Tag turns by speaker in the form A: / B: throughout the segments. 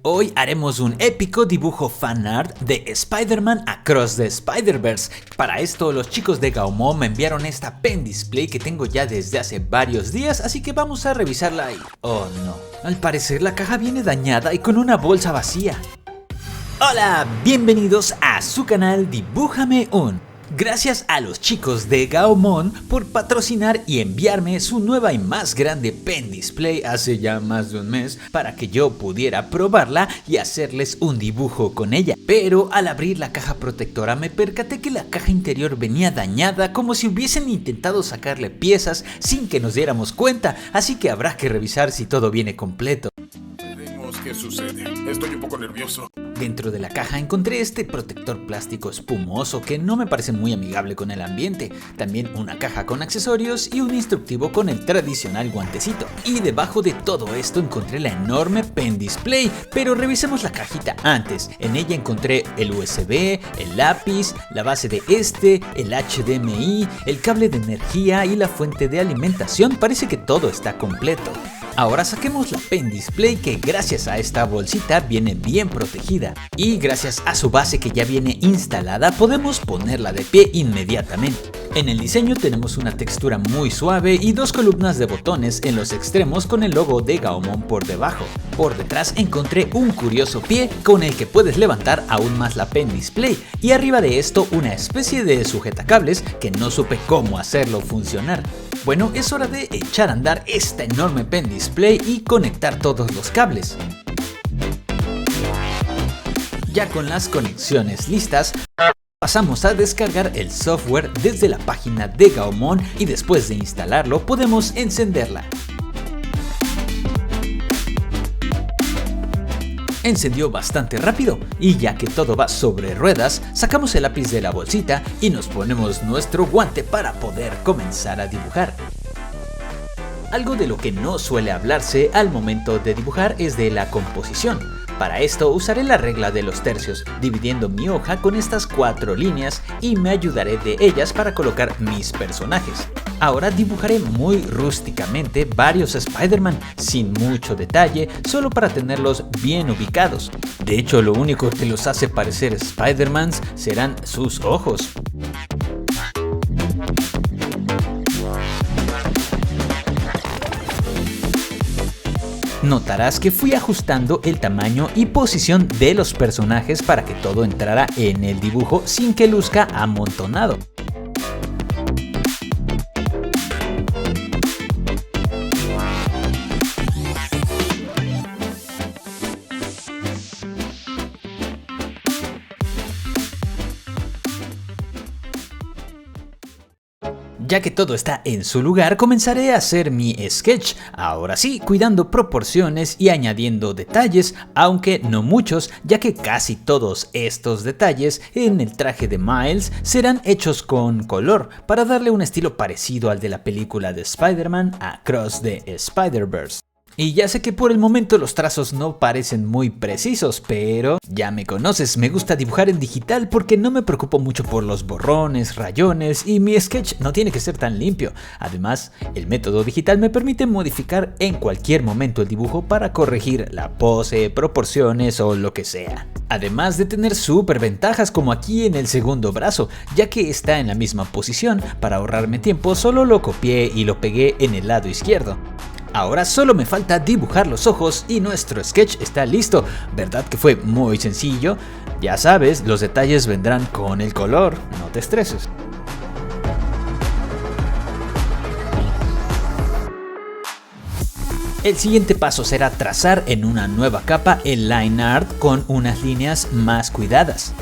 A: Hoy haremos un épico dibujo fanart de Spider-Man Across the Spider-Verse. Para esto los chicos de Gaomon me enviaron esta pen display que tengo ya desde hace varios días, así que vamos a revisarla ahí. Oh no, al parecer la caja viene dañada y con una bolsa vacía. Hola, bienvenidos a su canal Dibújame Un. Gracias a los chicos de Gaomon por patrocinar y enviarme su nueva y más grande pen display hace ya más de un mes para que yo pudiera probarla y hacerles un dibujo con ella. Pero al abrir la caja protectora me percaté que la caja interior venía dañada, como si hubiesen intentado sacarle piezas sin que nos diéramos cuenta, así que habrá que revisar si todo viene completo.
B: Veremos qué sucede. Estoy un poco nervioso.
A: Dentro de la caja encontré este protector plástico espumoso que no me parece muy amigable con el ambiente. También una caja con accesorios y un instructivo con el tradicional guantecito. Y debajo de todo esto encontré la enorme pen display, pero revisemos la cajita antes. En ella encontré el USB, el lápiz, la base de el HDMI, el cable de energía y la fuente de alimentación. Parece que todo está completo. Ahora saquemos la pen display que gracias a esta bolsita viene bien protegida y gracias a su base que ya viene instalada podemos ponerla de pie inmediatamente. En el diseño tenemos una textura muy suave y dos columnas de botones en los extremos con el logo de Gaomon por debajo. Por detrás encontré un curioso pie con el que puedes levantar aún más la pen display y arriba de esto una especie de sujetacables que no supe cómo hacerlo funcionar. Bueno, es hora de echar a andar esta enorme pen display y conectar todos los cables. Ya con las conexiones listas, pasamos a descargar el software desde la página de Gaomon y después de instalarlo podemos encenderla. Encendió bastante rápido y ya que todo va sobre ruedas, sacamos el lápiz de la bolsita y nos ponemos nuestro guante para poder comenzar a dibujar. Algo de lo que no suele hablarse al momento de dibujar es de la composición. Para esto usaré la regla de los tercios, dividiendo mi hoja con estas 4 líneas y me ayudaré de ellas para colocar mis personajes. Ahora dibujaré muy rústicamente varios Spider-Man, sin mucho detalle, solo para tenerlos bien ubicados. De hecho, lo único que los hace parecer Spider-Mans serán sus ojos. Notarás que fui ajustando el tamaño y posición de los personajes para que todo entrara en el dibujo sin que luzca amontonado. Ya que todo está en su lugar, comenzaré a hacer mi sketch, ahora sí, cuidando proporciones y añadiendo detalles, aunque no muchos, ya que casi todos estos detalles en el traje de Miles serán hechos con color, para darle un estilo parecido al de la película de Spider-Man Across the Spider-Verse. Y ya sé que por el momento los trazos no parecen muy precisos, pero ya me conoces, me gusta dibujar en digital porque no me preocupo mucho por los borrones, rayones y mi sketch no tiene que ser tan limpio. Además, el método digital me permite modificar en cualquier momento el dibujo para corregir la pose, proporciones o lo que sea. Además de tener súper ventajas como aquí en el segundo brazo, ya que está en la misma posición. Para ahorrarme tiempo solo lo copié y lo pegué en el lado izquierdo. Ahora solo me falta dibujar los ojos y nuestro sketch está listo. ¿Verdad que fue muy sencillo? Ya sabes, los detalles vendrán con el color, no te estreses. El siguiente paso será trazar en una nueva capa el line art con unas líneas más cuidadas.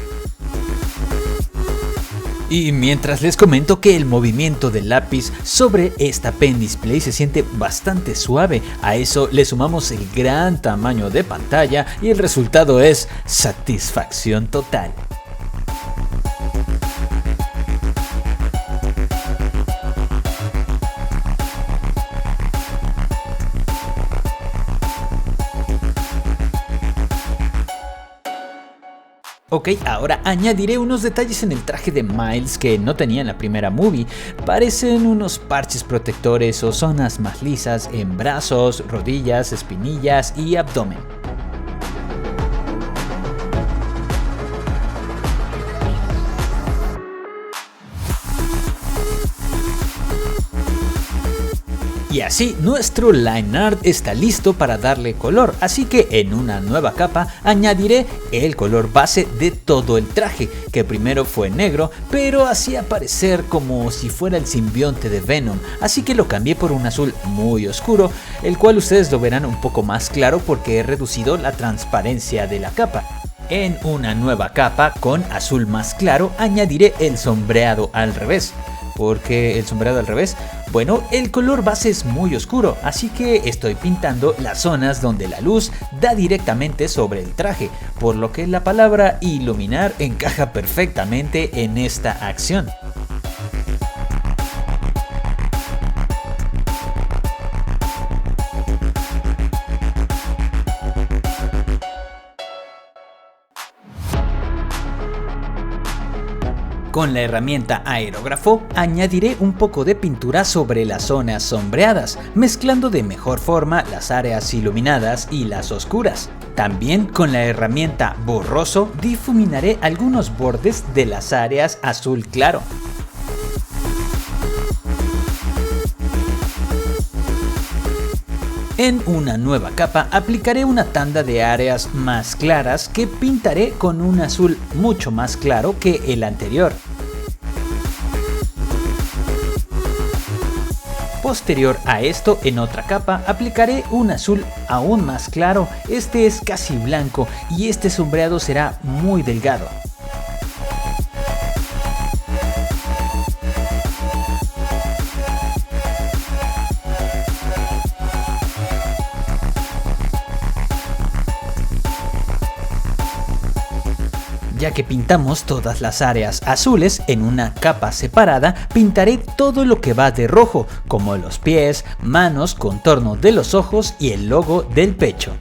A: Y mientras les comento que el movimiento del lápiz sobre esta pen display se siente bastante suave, a eso le sumamos el gran tamaño de pantalla y el resultado es satisfacción total. Ok, ahora añadiré unos detalles en el traje de Miles que no tenía en la primera movie. Parecen unos parches protectores o zonas más lisas en brazos, rodillas, espinillas y abdomen. Y así nuestro line art está listo para darle color, así que en una nueva capa añadiré el color base de todo el traje, que primero fue negro, pero hacía parecer como si fuera el simbionte de Venom, así que lo cambié por un azul muy oscuro, el cual ustedes lo verán un poco más claro porque he reducido la transparencia de la capa. En una nueva capa con azul más claro añadiré el sombreado al revés. ¿Por qué el sombreado al revés? Bueno, el color base es muy oscuro, así que estoy pintando las zonas donde la luz da directamente sobre el traje, por lo que la palabra iluminar encaja perfectamente en esta acción. Con la herramienta aerógrafo añadiré un poco de pintura sobre las zonas sombreadas, mezclando de mejor forma las áreas iluminadas y las oscuras. También con la herramienta borroso difuminaré algunos bordes de las áreas azul claro. En una nueva capa aplicaré una tanda de áreas más claras que pintaré con un azul mucho más claro que el anterior. Posterior a esto, en otra capa aplicaré un azul aún más claro, este es casi blanco y este sombreado será muy delgado. Ya que pintamos todas las áreas azules en una capa separada, pintaré todo lo que va de rojo, como los pies, manos, contorno de los ojos y el logo del pecho.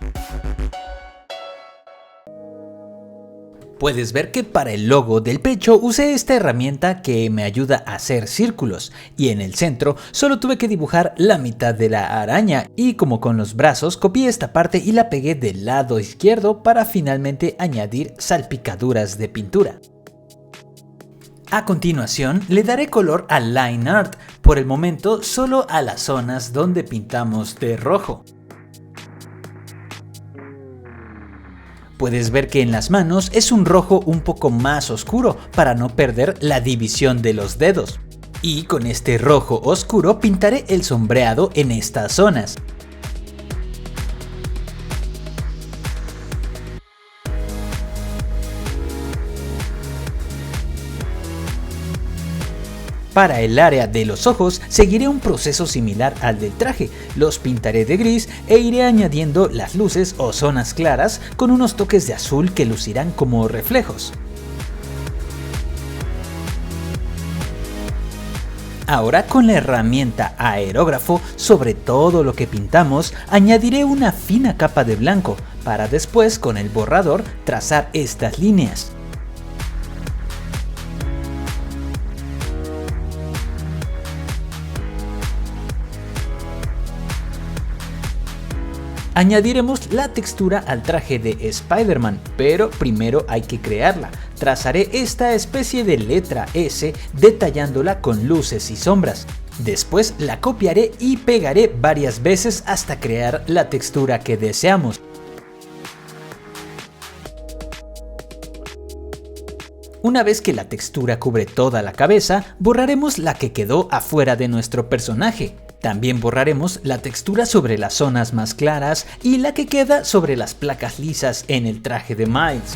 A: Puedes ver que para el logo del pecho usé esta herramienta que me ayuda a hacer círculos y en el centro solo tuve que dibujar la mitad de la araña y como con los brazos copié esta parte y la pegué del lado izquierdo para finalmente añadir salpicaduras de pintura. A continuación le daré color al line art, por el momento solo a las zonas donde pintamos de rojo. Puedes ver que en las manos es un rojo un poco más oscuro para no perder la división de los dedos. Y con este rojo oscuro pintaré el sombreado en estas zonas. Para el área de los ojos seguiré un proceso similar al del traje, los pintaré de gris e iré añadiendo las luces o zonas claras con unos toques de azul que lucirán como reflejos. Ahora con la herramienta aerógrafo sobre todo lo que pintamos añadiré una fina capa de blanco para después con el borrador trazar estas líneas. Añadiremos la textura al traje de Spider-Man, pero primero hay que crearla. Trazaré esta especie de letra S detallándola con luces y sombras. Después la copiaré y pegaré varias veces hasta crear la textura que deseamos. Una vez que la textura cubre toda la cabeza, borraremos la que quedó afuera de nuestro personaje. También borraremos la textura sobre las zonas más claras y la que queda sobre las placas lisas en el traje de Miles.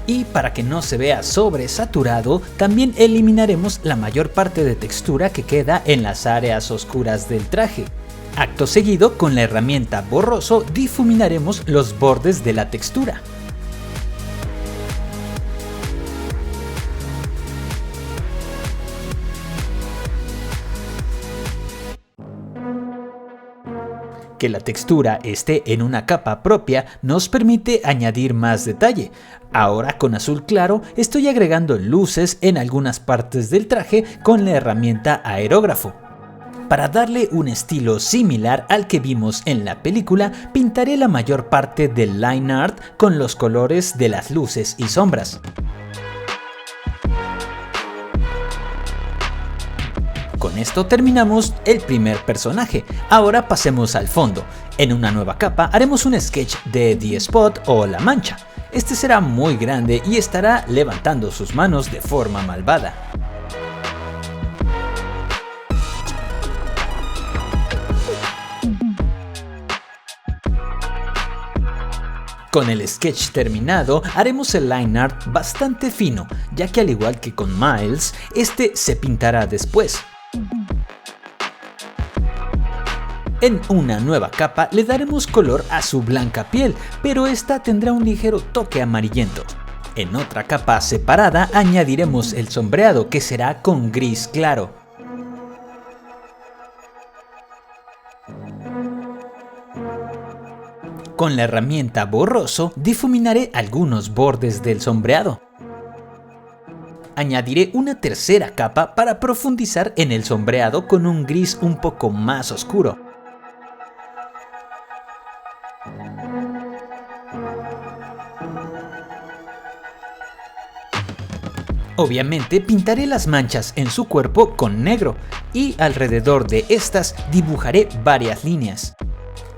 A: Y para que no se vea sobresaturado, también eliminaremos la mayor parte de textura que queda en las áreas oscuras del traje. Acto seguido, con la herramienta borroso difuminaremos los bordes de la textura. Que la textura esté en una capa propia nos permite añadir más detalle. Ahora con azul claro estoy agregando luces en algunas partes del traje con la herramienta aerógrafo. Para darle un estilo similar al que vimos en la película, pintaré la mayor parte del line art con los colores de las luces y sombras. Con esto terminamos el primer personaje. Ahora pasemos al fondo. En una nueva capa haremos un sketch de The Spot o La Mancha. Este será muy grande y estará levantando sus manos de forma malvada. Con el sketch terminado, haremos el line art bastante fino, ya que al igual que con Miles, este se pintará después. En una nueva capa le daremos color a su blanca piel, pero esta tendrá un ligero toque amarillento. En otra capa separada añadiremos el sombreado, que será con gris claro. Con la herramienta borroso difuminaré algunos bordes del sombreado. Añadiré una tercera capa para profundizar en el sombreado con un gris un poco más oscuro. Obviamente pintaré las manchas en su cuerpo con negro y alrededor de estas dibujaré varias líneas.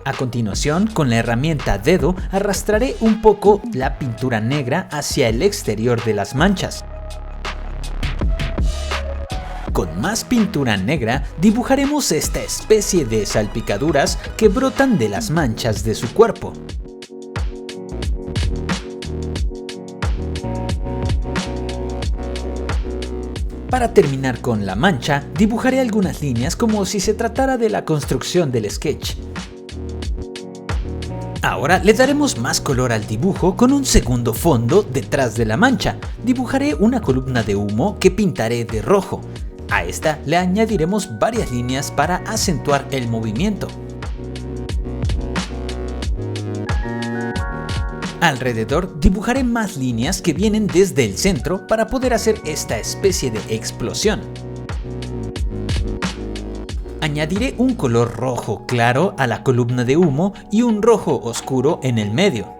A: A continuación, con la herramienta dedo arrastraré un poco la pintura negra hacia el exterior de las manchas. Con más pintura negra dibujaremos esta especie de salpicaduras que brotan de las manchas de su cuerpo. Para terminar con la mancha, dibujaré algunas líneas como si se tratara de la construcción del sketch. Ahora le daremos más color al dibujo con un segundo fondo detrás de la mancha. Dibujaré una columna de humo que pintaré de rojo. A esta le añadiremos varias líneas para acentuar el movimiento. Alrededor dibujaré más líneas que vienen desde el centro para poder hacer esta especie de explosión. Añadiré un color rojo claro a la columna de humo y un rojo oscuro en el medio.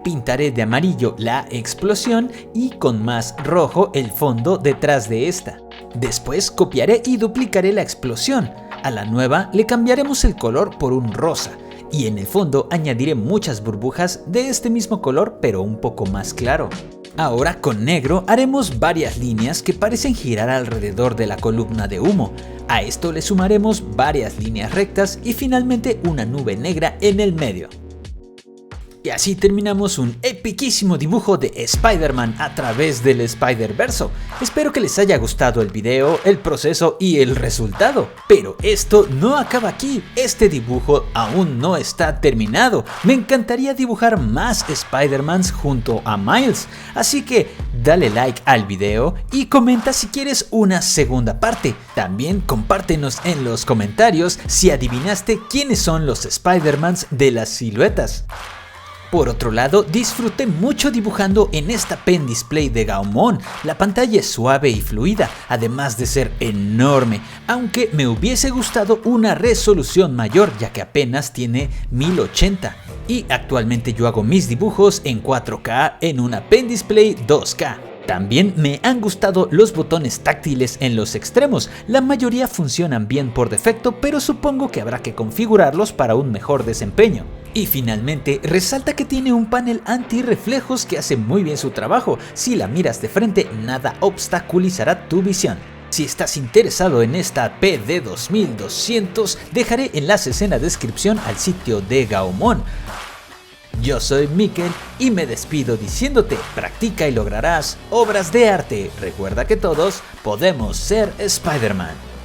A: Pintaré de amarillo la explosión y con más rojo el fondo detrás de esta. Después copiaré y duplicaré la explosión. A la nueva le cambiaremos el color por un rosa y en el fondo añadiré muchas burbujas de este mismo color pero un poco más claro. Ahora con negro haremos varias líneas que parecen girar alrededor de la columna de humo. A esto le sumaremos varias líneas rectas y finalmente una nube negra en el medio. Y así terminamos un epiquísimo dibujo de Spider-Man a través del Spider-Verso. Espero que les haya gustado el video, el proceso y el resultado. Pero esto no acaba aquí, este dibujo aún no está terminado. Me encantaría dibujar más Spider-Mans junto a Miles, así que dale like al video y comenta si quieres una segunda parte. También compártenos en los comentarios si adivinaste quiénes son los Spider-Mans de las siluetas. Por otro lado, disfruté mucho dibujando en esta pen display de Gaumon. La pantalla es suave y fluida, además de ser enorme, aunque me hubiese gustado una resolución mayor ya que apenas tiene 1080. Y actualmente yo hago mis dibujos en 4K en una pen display 2K. También me han gustado los botones táctiles en los extremos, la mayoría funcionan bien por defecto, pero supongo que habrá que configurarlos para un mejor desempeño. Y finalmente, resalta que tiene un panel antirreflejos que hace muy bien su trabajo, si la miras de frente nada obstaculizará tu visión. Si estás interesado en esta PD2200, dejaré enlaces en la descripción al sitio de Gaumon. Yo soy Mikel y me despido diciéndote, practica y lograrás obras de arte. Recuerda que todos podemos ser Spider-Man.